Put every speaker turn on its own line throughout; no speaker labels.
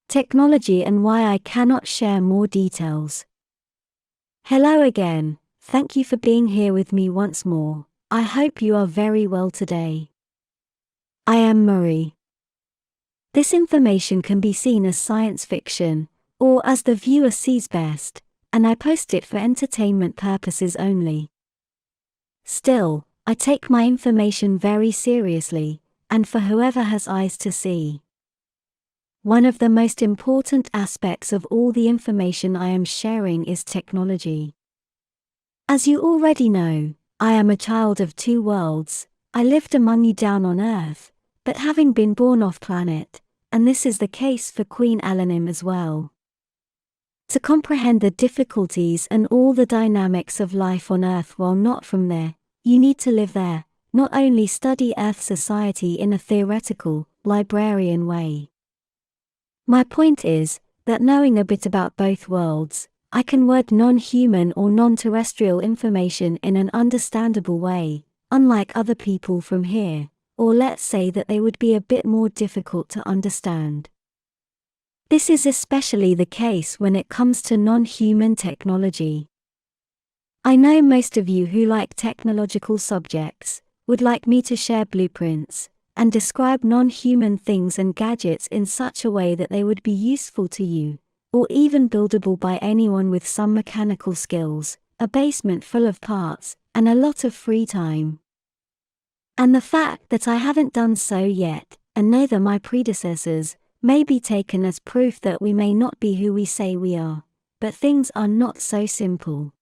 technology and why I cannot share more details. Hello again, thank you for being here with me once more. I hope you are very well today. I am Mari. This information can be seen as science fiction, or as the viewer sees best, and I post it for entertainment purposes only. Still, I take my information very seriously, and for whoever has eyes to see. One of the most important aspects of all the information I am sharing is technology. As you already know, I am a child of two worlds. I lived among you down on Earth, but having been born off planet, and this is the case for Queen Alanim as well. To comprehend the difficulties and all the dynamics of life on Earth while not from there, you need to live there, not only study Earth society in a theoretical, librarian way. My point is, that knowing a bit about both worlds, I can word non-human or non-terrestrial information in an understandable way, unlike other people from here, or let's say that they would be a bit more difficult to understand. This is especially the case when it comes to non-human technology. I know most of you who like technological subjects would like me to share blueprints and describe non-human things and gadgets in such a way that they would be useful to you, or even buildable by anyone with some mechanical skills, a basement full of parts, and a lot of free time. And the fact that I haven't done so yet, and neither my predecessors, may be taken as proof that we may not be who we say we are, but things are not so simple.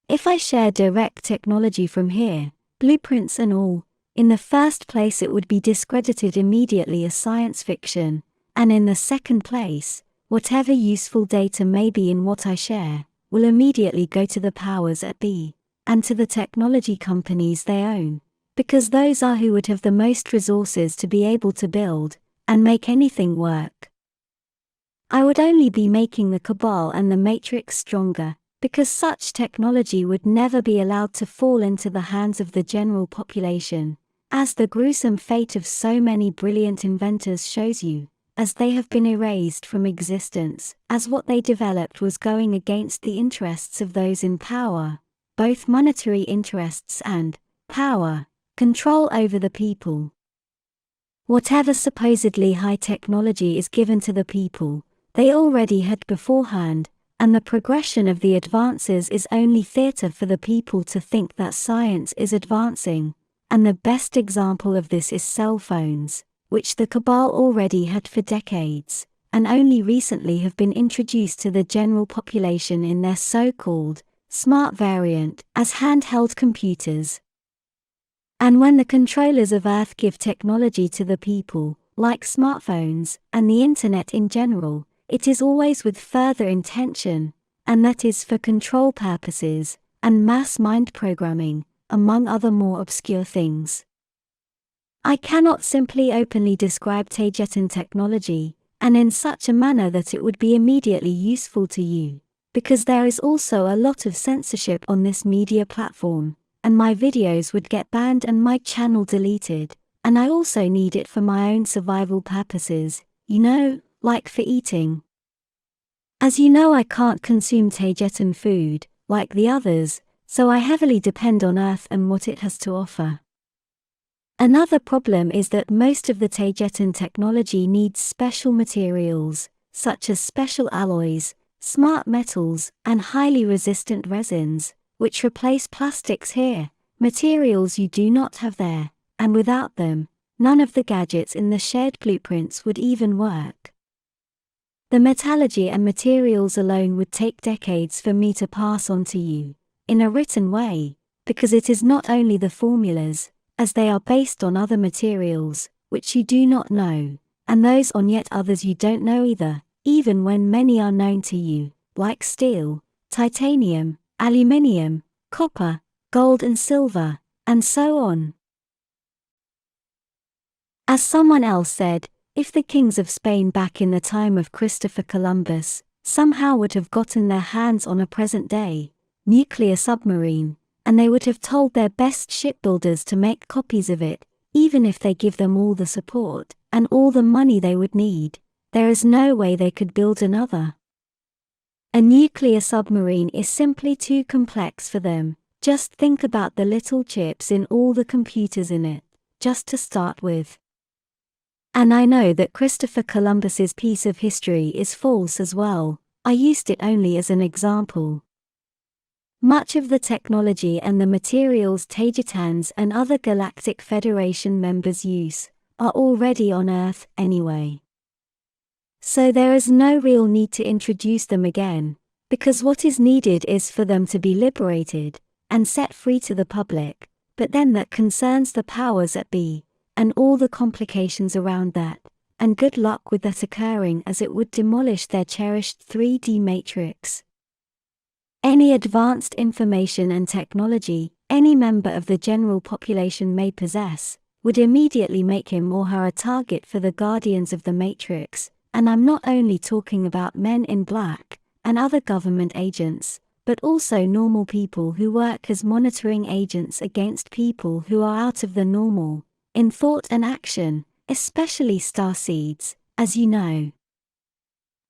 If I share direct technology from here, blueprints and all, in the first place it would be discredited immediately as science fiction, and in the second place, whatever useful data may be in what I share, will immediately go to the powers that be, and to the technology companies they own, because those are who would have the most resources to be able to build and make anything work. I would only be making the cabal and the matrix stronger, because such technology would never be allowed to fall into the hands of the general population, as the gruesome fate of so many brilliant inventors shows you, as they have been erased from existence, as what they developed was going against the interests of those in power, both monetary interests and power, control over the people. Whatever supposedly high technology is given to the people, they already had beforehand, and the progression of the advances is only theater for the people to think that science is advancing, and the best example of this is cell phones, which the cabal already had for decades, and only recently have been introduced to the general population in their so-called smart variant as handheld computers. And when the controllers of Earth give technology to the people, like smartphones and the internet in general, it is always with further intention, and that is for control purposes and mass mind programming, among other more obscure things. I cannot simply openly describe Taygetan technology, and in such a manner that it would be immediately useful to you, because there is also a lot of censorship on this media platform, and my videos would get banned and my channel deleted, and I also need it for my own survival purposes, like for eating. As you know, I can't consume Taygetan food, like the others, so I heavily depend on Earth and what it has to offer. Another problem is that most of the Taygetan technology needs special materials, such as special alloys, smart metals, and highly resistant resins, which replace plastics here, materials you do not have there, and without them, none of the gadgets in the shared blueprints would even work. The metallurgy and materials alone would take decades for me to pass on to you, in a written way, because it is not only the formulas, as they are based on other materials, which you do not know, and those on yet others you don't know either, even when many are known to you, like steel, titanium, aluminium, copper, gold and silver, and so on. As someone else said, if the kings of Spain back in the time of Christopher Columbus somehow would have gotten their hands on a present-day nuclear submarine, and they would have told their best shipbuilders to make copies of it, even if they give them all the support and all the money they would need, there is no way they could build another. A nuclear submarine is simply too complex for them. Just think about the little chips in all the computers in it, just to start with. And I know that Christopher Columbus's piece of history is false as well. I used it only as an example. Much of the technology and the materials Taygetans and other Galactic Federation members use are already on Earth anyway. So there is no real need to introduce them again, because what is needed is for them to be liberated and set free to the public, but then that concerns the powers that be, and all the complications around that, and good luck with that occurring, as it would demolish their cherished 3D matrix. Any advanced information and technology any member of the general population may possess would immediately make him or her a target for the guardians of the matrix, and I'm not only talking about men in black and other government agents, but also normal people who work as monitoring agents against people who are out of the normal, in thought and action, especially starseeds, as you know.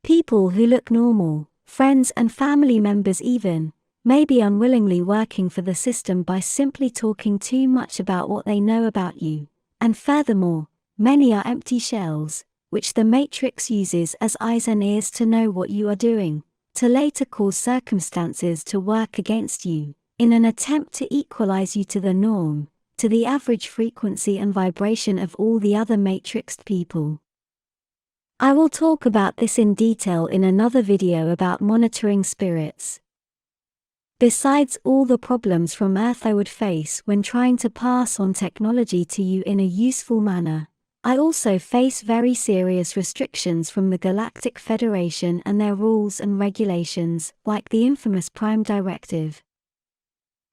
People who look normal, friends and family members even, may be unwillingly working for the system by simply talking too much about what they know about you, and furthermore, many are empty shells, which the Matrix uses as eyes and ears to know what you are doing, to later cause circumstances to work against you, in an attempt to equalize you to the norm, to the average frequency and vibration of all the other matrixed people. I will talk about this in detail in another video about monitoring spirits. Besides all the problems from Earth I would face when trying to pass on technology to you in a useful manner, I also face very serious restrictions from the Galactic Federation and their rules and regulations, like the infamous Prime Directive.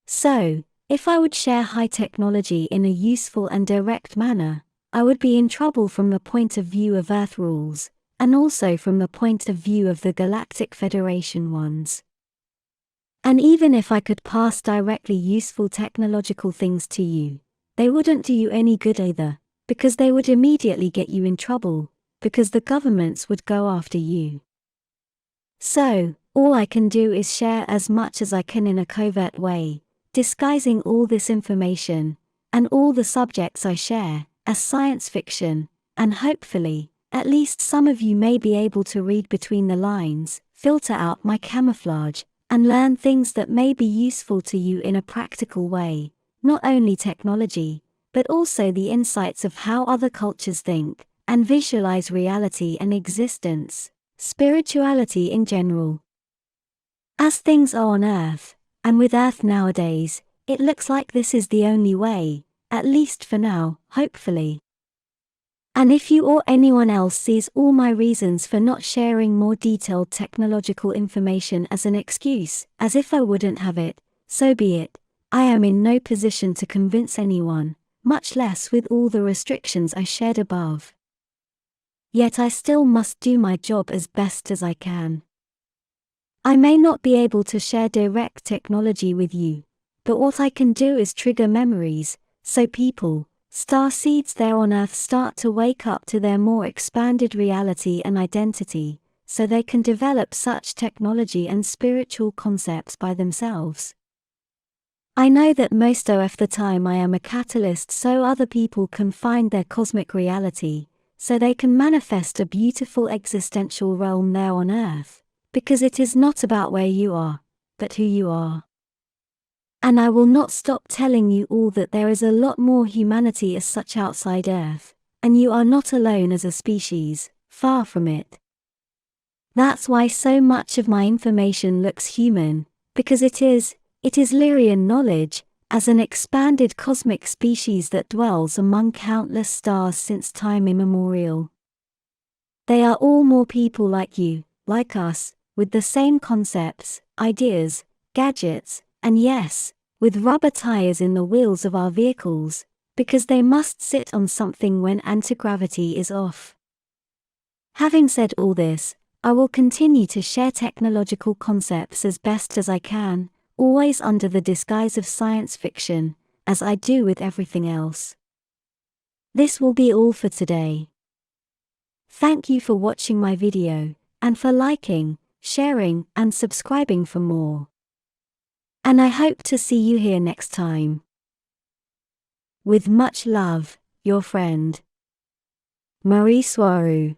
So, if I would share high technology in a useful and direct manner, I would be in trouble from the point of view of Earth rules, and also from the point of view of the Galactic Federation ones. And even if I could pass directly useful technological things to you, they wouldn't do you any good either, because they would immediately get you in trouble, because the governments would go after you. So, all I can do is share as much as I can in a covert way, disguising all this information, and all the subjects I share, as science fiction, and hopefully, at least some of you may be able to read between the lines, filter out my camouflage, and learn things that may be useful to you in a practical way, not only technology, but also the insights of how other cultures think, and visualize reality and existence, spirituality in general. As things are on Earth, and with Earth nowadays, it looks like this is the only way, at least for now, hopefully. And if you or anyone else sees all my reasons for not sharing more detailed technological information as an excuse, as if I wouldn't have it, so be it. I am in no position to convince anyone, much less with all the restrictions I shared above. Yet I still must do my job as best as I can. I may not be able to share direct technology with you, but what I can do is trigger memories, so people, starseeds there on Earth start to wake up to their more expanded reality and identity, so they can develop such technology and spiritual concepts by themselves. I know that most of the time I am a catalyst so other people can find their cosmic reality, so they can manifest a beautiful existential realm there on Earth, because it is not about where you are, but who you are. And I will not stop telling you all that there is a lot more humanity as such outside Earth, and you are not alone as a species, far from it. That's why so much of my information looks human, because it is Lyrian knowledge, as an expanded cosmic species that dwells among countless stars since time immemorial. They are all more people like you, like us, with the same concepts, ideas, gadgets, and yes, with rubber tires in the wheels of our vehicles, because they must sit on something when anti-gravity is off. Having said all this, I will continue to share technological concepts as best as I can, always under the disguise of science fiction, as I do with everything else. This will be all for today. Thank you for watching my video, and for liking, sharing, and subscribing for more. And I hope to see you here next time. With much love, your friend, Mari Swaruu.